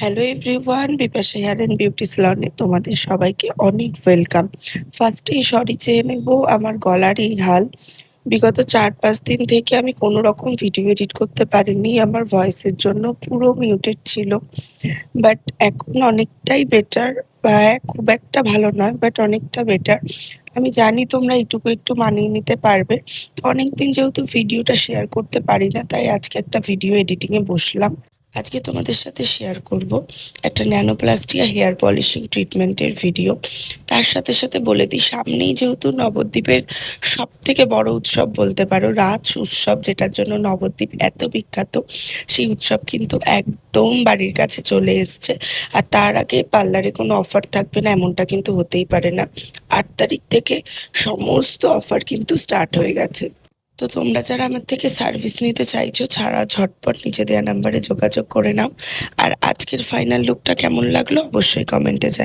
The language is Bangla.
Hello everyone, Bipasha here and beauty সালনে তোমাদের সবাইকে অনেক ওয়েলকাম। ফার্স্টেই সরি চেয়ে নেব, আমার গলার এই হাল। বিগত ৪-৫ দিন থেকে আমি কোনো রকম ভিডিও এডিট করতে পারিনি, আমার ভয়েসের জন্য পুরো মিউটেড ছিল। বাট এখন অনেকটাই বেটার। খুব একটা ভালো নয়, বাট অনেকটা বেটার। আমি জানি তোমরা এইটুকু একটু মানিয়ে নিতে পারবে। তো অনেকদিন যেহেতু ভিডিওটা শেয়ার করতে পারি না, তাই আজকে একটা ভিডিও এডিটিংয়ে বসলাম। আজকে তোমাদের সাথে শেয়ার করব একটা ন্যানোপ্লাস্টিয়া হেয়ার পলিশিং ট্রিটমেন্টের ভিডিও। তার সাথে সাথে বলে দিই, সামনেই যেহেতু নবদ্বীপের সব থেকে বড় উৎসব বলতে পারো, রাজ উৎসব, যেটার জন্য নবদ্বীপ এত বিখ্যাত, সেই উৎসব কিন্তু একদম বাড়ির কাছে চলে এসছে। আর তার আগে পার্লারে কোনো অফার থাকবে না এমনটা কিন্তু হতেই পারে না। ৮ তারিখ থেকে সমস্ত অফার কিন্তু স্টার্ট হয়ে গেছে। তো তোমরা যারা আমার থেকে সার্ভিস নিতে চাইছো, ছাড়া ঝটপট নিচে দেওয়া নাম্বারে যোগাযোগ করে নাও। আর আজকের ফাইনাল লুকটা কেমন লাগলো অবশ্যই কমেন্টে জানিও।